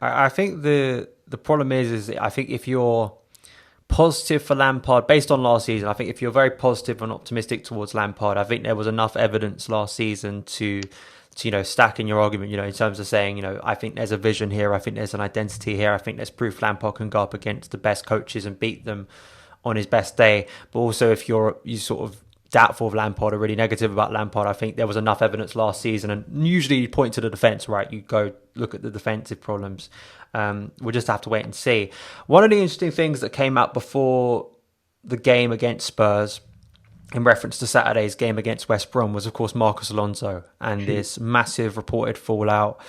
I think the problem is I think if you're positive for Lampard based on last season, I think if you're very positive and optimistic towards Lampard, I think there was enough evidence last season to stack in your argument, in terms of saying, I think there's a vision here, I think there's an identity here, I think there's proof Lampard can go up against the best coaches and beat them on his best day. But also if you sort of doubtful of Lampard or really negative about Lampard, I think there was enough evidence last season, and usually you point to the defence, right? You go look at the defensive problems. We'll just have to wait and see. One of the interesting things that came out before the game against Spurs in reference to Saturday's game against West Brom was, of course, Marcus Alonso and this massive reported fallout.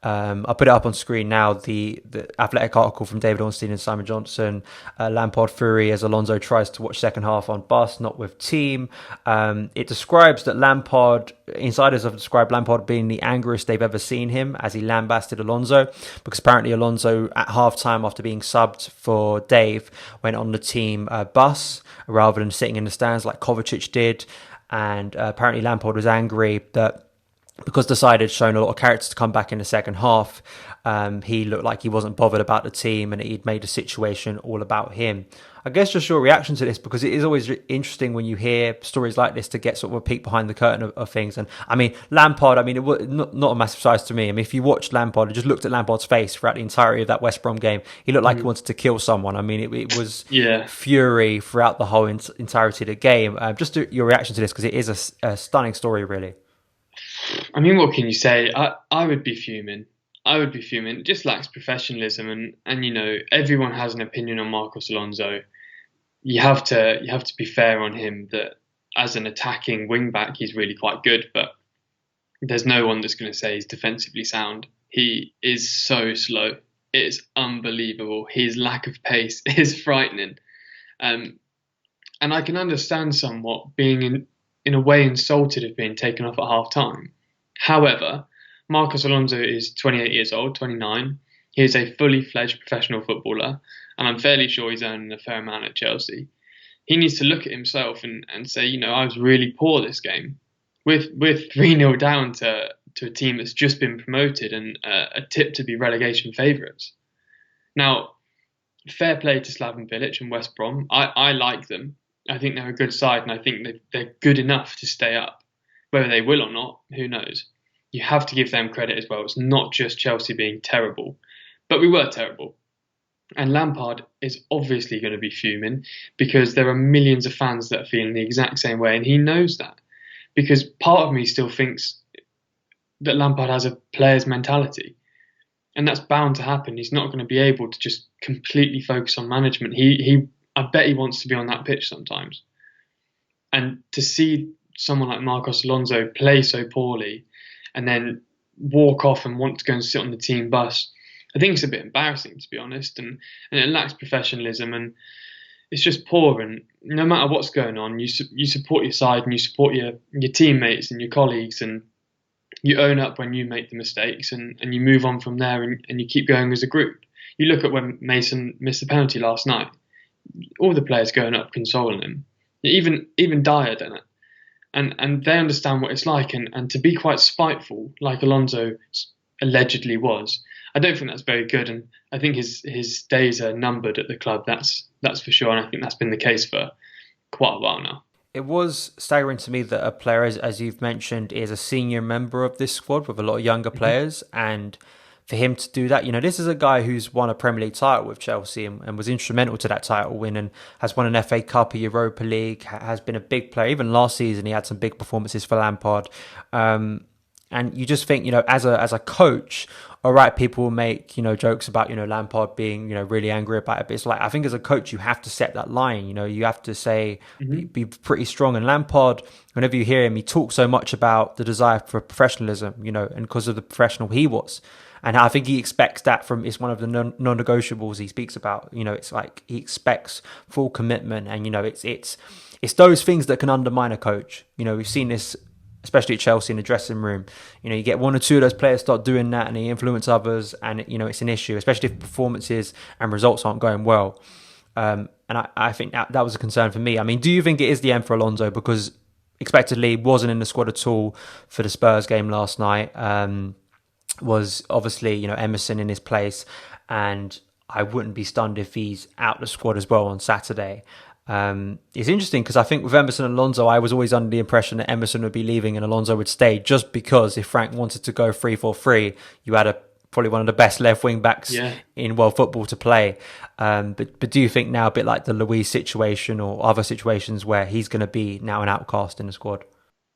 I'll put it up on screen now. The Athletic article from David Ornstein and Simon Johnson. Lampard fury as Alonso tries to watch second half on bus, not with team. It describes that insiders have described Lampard being the angriest they've ever seen him as he lambasted Alonso, because apparently Alonso at half-time, after being subbed for Dave, went on the team bus rather than sitting in the stands like Kovacic did. And apparently Lampard was angry that because the side had shown a lot of character to come back in the second half, he looked like he wasn't bothered about the team and he'd made the situation all about him. I guess just your reaction to this, because it is always interesting when you hear stories like this to get sort of a peek behind the curtain of things. And I mean, Lampard, it was not a massive surprise to me. If you watched Lampard and just looked at Lampard's face throughout the entirety of that West Brom game, he looked like he wanted to kill someone. It was fury throughout the whole entirety of the game. Just your reaction to this, because it is a stunning story, really. What can you say? I would be fuming. It just lacks professionalism, and everyone has an opinion on Marcus Alonso. You have to be fair on him that as an attacking wing back, he's really quite good, but there's no one that's going to say he's defensively sound. He is so slow. It's unbelievable. His lack of pace is frightening. And I can understand somewhat being in a way insulted of being taken off at half time. However, Marcus Alonso is 28 years old, 29. He is a fully fledged professional footballer, and I'm fairly sure he's earning a fair amount at Chelsea. He needs to look at himself and say, I was really poor this game. We're 3-0 down to a team that's just been promoted and a tip to be relegation favourites. Now, fair play to Slaven Bilic and West Brom. I like them. I think they're a good side, and I think they're good enough to stay up. Whether they will or not, who knows? You have to give them credit as well. It's not just Chelsea being terrible, but we were terrible. And Lampard is obviously going to be fuming, because there are millions of fans that are feeling the exact same way, and he knows that. Because part of me still thinks that Lampard has a player's mentality, and that's bound to happen. He's not going to be able to just completely focus on management. I bet he wants to be on that pitch sometimes. And to see someone like Marcos Alonso play so poorly and then walk off and want to go and sit on the team bus, I think it's a bit embarrassing, to be honest, and it lacks professionalism, and it's just poor. And no matter what's going on, you support your side and you support your teammates and your colleagues, and you own up when you make the mistakes, and you move on from there, and you keep going as a group. You look at when Mason missed the penalty last night, all the players going up consoling him, even Dyer done it. And they understand what it's like, and to be quite spiteful, like Alonso allegedly was, I don't think that's very good. And I think his days are numbered at the club. That's for sure. And I think that's been the case for quite a while now. It was staggering to me that a player, as you've mentioned, is a senior member of this squad with a lot of younger players, and for him to do that, this is a guy who's won a Premier League title with Chelsea and was instrumental to that title win, and has won an FA Cup, a Europa League, has been a big player. Even last season, he had some big performances for Lampard. And you just think, as a coach, all right, people will make, jokes about, Lampard being, really angry about it. But it's like, I think as a coach, you have to set that line. You have to say, be pretty strong. And Lampard, whenever you hear him, he talks so much about the desire for professionalism, and because of the professional he was. And I think he expects that it's one of the non-negotiables he speaks about. It's like he expects full commitment, and it's those things that can undermine a coach. We've seen this, especially at Chelsea in the dressing room. You get one or two of those players start doing that, and they influence others, and it's an issue, especially if performances and results aren't going well. And I think that was a concern for me. Do you think it is the end for Alonso, because expectedly wasn't in the squad at all for the Spurs game last night? was obviously, Emerson in his place, and I wouldn't be stunned if he's out the squad as well on Saturday. It's interesting because I think with Emerson and Alonso, I was always under the impression that Emerson would be leaving and Alonso would stay, just because if Frank wanted to go 3-4-3, you had probably one of the best left wing backs in world football to play. But do you think now, a bit like the Luis situation or other situations, where he's going to be now an outcast in the squad?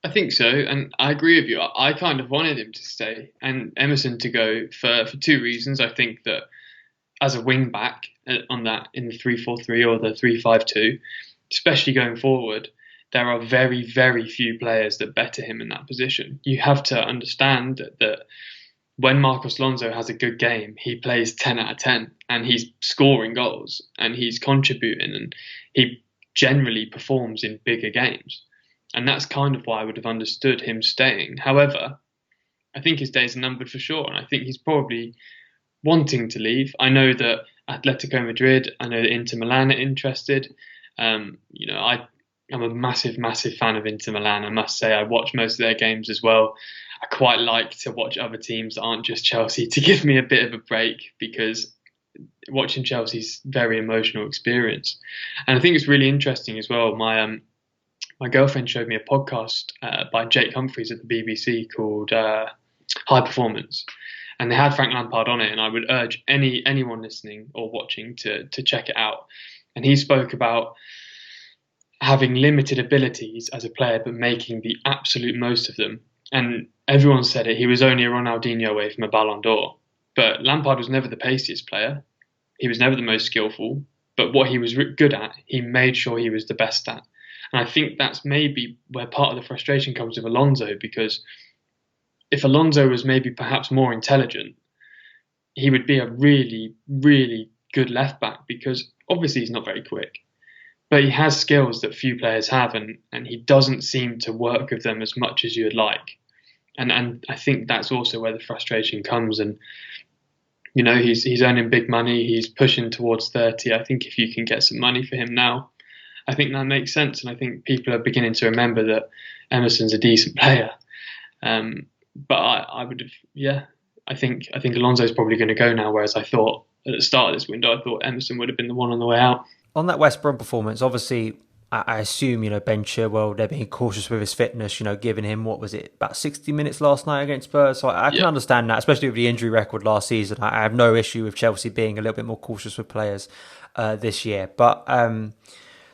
I think so, and I agree with you. I kind of wanted him to stay and Emerson to go for two reasons. I think that as a wing back on that in the 3-4-3 or the 3-5-2, especially going forward, there are very, very few players that better him in that position. You have to understand that when Marcus Alonso has a good game, he plays 10 out of 10 and he's scoring goals and he's contributing and he generally performs in bigger games. And that's kind of why I would have understood him staying. However, I think his days are numbered for sure, and I think he's probably wanting to leave. I know that Atletico Madrid, I know that Inter Milan are interested. I'm a massive, massive fan of Inter Milan. I must say, I watch most of their games as well. I quite like to watch other teams that aren't just Chelsea to give me a bit of a break, because watching Chelsea's a very emotional experience. And I think it's really interesting as well. My girlfriend showed me a podcast by Jake Humphreys at the BBC called High Performance. And they had Frank Lampard on it, and I would urge anyone listening or watching to check it out. And he spoke about having limited abilities as a player, but making the absolute most of them. And everyone said it. He was only a Ronaldinho away from a Ballon d'Or. But Lampard was never the paciest player. He was never the most skillful. But what he was good at, he made sure he was the best at. And I think that's maybe where part of the frustration comes with Alonso, because if Alonso was maybe perhaps more intelligent, he would be a really, really good left back, because obviously he's not very quick, but he has skills that few players have, and he doesn't seem to work with them as much as you would like. And I think that's also where the frustration comes. And, he's earning big money. He's pushing towards 30. I think if you can get some money for him now, I think that makes sense. And I think people are beginning to remember that Emerson's a decent player. But I would have, I think Alonso's probably going to go now, whereas I thought at the start of this window, I thought Emerson would have been the one on the way out. On that West Brom performance, obviously, I assume, Ben Chilwell, they're being cautious with his fitness, giving him, about 60 minutes last night against Spurs. So I can understand that, especially with the injury record last season. I have no issue with Chelsea being a little bit more cautious with players this year. But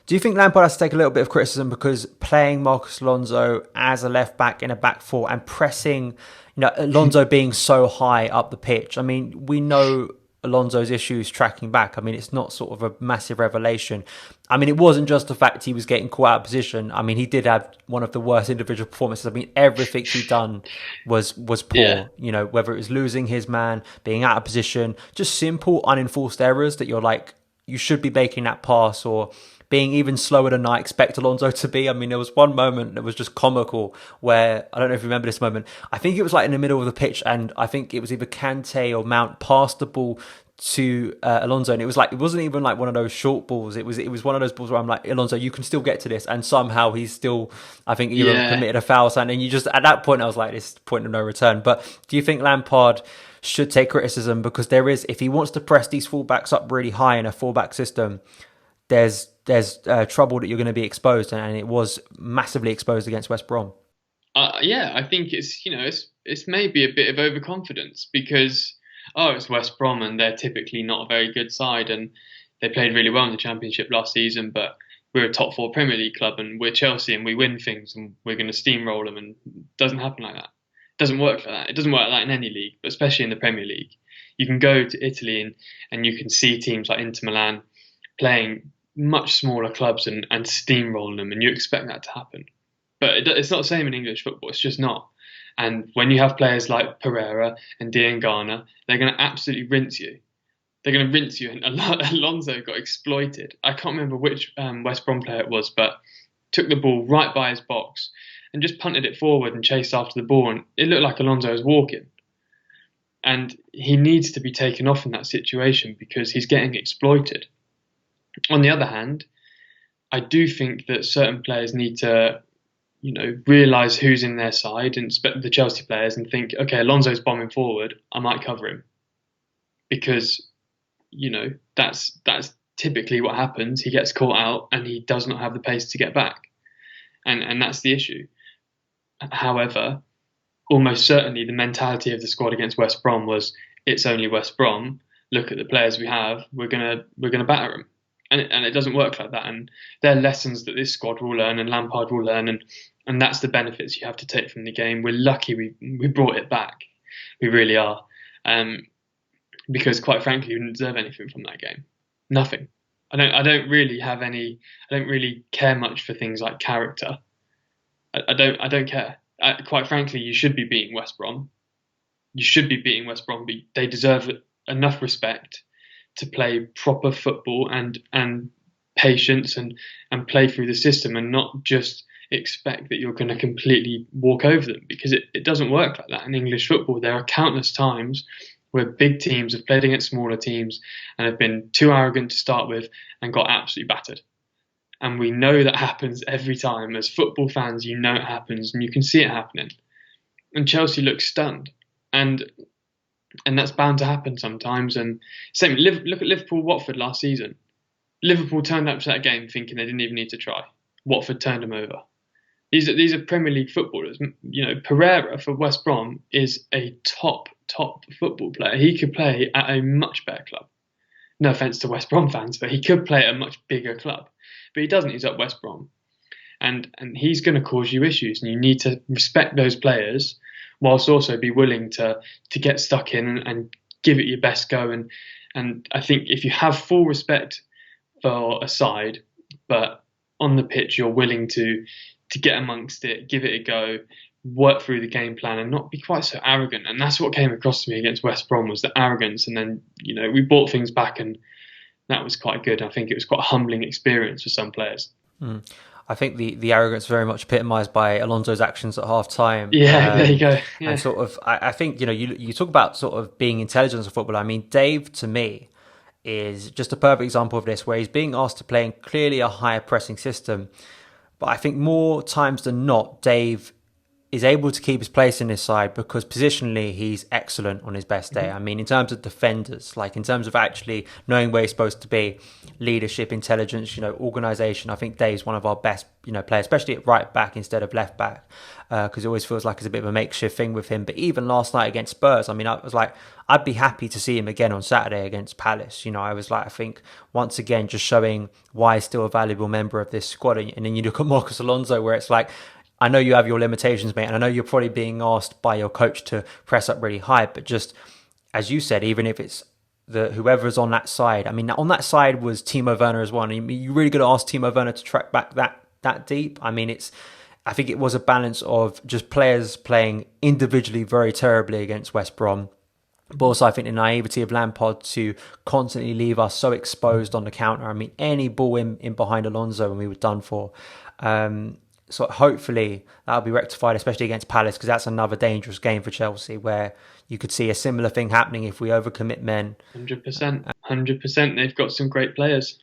do you think Lampard has to take a little bit of criticism because playing Marcus Alonso as a left back in a back four and pressing, Alonso being so high up the pitch? I mean, we know Alonso's issues tracking back. I mean, it's not sort of a massive revelation. I mean, it wasn't just the fact he was getting caught out of position. I mean, he did have one of the worst individual performances. I mean, everything he'd done was poor. Yeah. Whether it was losing his man, being out of position, just simple unenforced errors that you're like, you should be making that pass, or being even slower than I expect Alonso to be. I mean, there was one moment that was just comical where, I don't know if you remember this moment, I think it was like in the middle of the pitch, and I think it was either Kante or Mount passed the ball to Alonso, and it wasn't even like one of those short balls. It was one of those balls where I'm like, Alonso, you can still get to this, and somehow he's still, I think, either committed a foul, and you just, at that point I was like, this is point of no return. But do you think Lampard should take criticism, because there is, if he wants to press these fullbacks up really high in a fullback system, there's trouble that you're going to be exposed, and it was massively exposed against West Brom. I think it's maybe a bit of overconfidence, because it's West Brom and they're typically not a very good side, and they played really well in the Championship last season, but we're a top 4 Premier League club and we're Chelsea and we win things and we're going to steamroll them, and it doesn't happen like that. It doesn't work like that. It doesn't work like that in any league, but especially in the Premier League. You can go to Italy and you can see teams like Inter Milan playing much smaller clubs and steamroll them, and you expect that to happen. But it's not the same in English football. It's just not. And when you have players like Pereira and Diangana, they're going to absolutely rinse you. They're going to rinse you. And Alonso got exploited. I can't remember which West Brom player it was, but took the ball right by his box and just punted it forward and chased after the ball. And it looked like Alonso was walking. And he needs to be taken off in that situation because he's getting exploited. On the other hand, I do think that certain players need to realise who's in their side and the Chelsea players and think, okay, Alonso's bombing forward, I might cover him, because that's typically what happens. He gets caught out and he does not have the pace to get back, and that's the issue. However, almost certainly the mentality of the squad against West Brom was, it's only West Brom. Look at the players we have. We're gonna batter them, and it doesn't work like that. And there are lessons that this squad will learn and Lampard will learn, and that's the benefits you have to take from the game. We're lucky we brought it back. We really are, because quite frankly, we didn't deserve anything from that game. Nothing. I don't really care much for things like character. I don't care. Quite frankly, you should be beating West Brom. You should be beating West Brom. They deserve enough respect to play proper football and patience and play through the system, and not just expect that you're going to completely walk over them, because it doesn't work like that in English football. There are countless times where big teams have played against smaller teams and have been too arrogant to start with and got absolutely battered. And we know that happens every time. As football fans, it happens, and you can see it happening. And Chelsea looks stunned, and that's bound to happen sometimes. And same, look at Liverpool-Watford last season. Liverpool turned up to that game thinking they didn't even need to try. Watford turned them over. These are Premier League footballers. Pereira for West Brom is a top football player. He could play at a much better club. No offence to West Brom fans, but he could play at a much bigger club. But he doesn't. He's at West Brom, and he's going to cause you issues. And you need to respect those players, whilst also be willing to get stuck in and give it your best go. And I think if you have full respect for a side, but on the pitch you're willing to get amongst it, give it a go, work through the game plan, and not be quite so arrogant. And that's what came across to me against West Brom, was the arrogance. And then we brought things back, and that was quite good. I think it was quite a humbling experience for some players. I think the arrogance very much epitomised by Alonso's actions at half time. Yeah, there you go. Yeah. And sort of, I think, you talk about sort of being intelligent as a footballer. I mean, Dave, to me, is just a perfect example of this, where he's being asked to play in clearly a higher pressing system. But I think more times than not, Dave is able to keep his place in this side because positionally he's excellent on his best day. I mean, in terms of defenders, like in terms of actually knowing where he's supposed to be, leadership, intelligence, organisation, I think Dave's one of our best, players, especially at right back instead of left back, because it always feels like it's a bit of a makeshift thing with him. But even last night against Spurs, I mean, I was like, I'd be happy to see him again on Saturday against Palace. I was like, I think once again, just showing why he's still a valuable member of this squad. And then you look at Marcus Alonso, where it's like, I know you have your limitations, mate, and I know you're probably being asked by your coach to press up really high, but just, as you said, even if it's whoever's on that side, I mean, on that side was Timo Werner as well. I mean, you really got to ask Timo Werner to track back that deep. I mean, I think it was a balance of just players playing individually very terribly against West Brom, but also I think the naivety of Lampard to constantly leave us so exposed on the counter. I mean, any ball in behind Alonso and we were done for. So hopefully that'll be rectified, especially against Palace, because that's another dangerous game for Chelsea, where you could see a similar thing happening if we overcommit men. 100%. They've got some great players.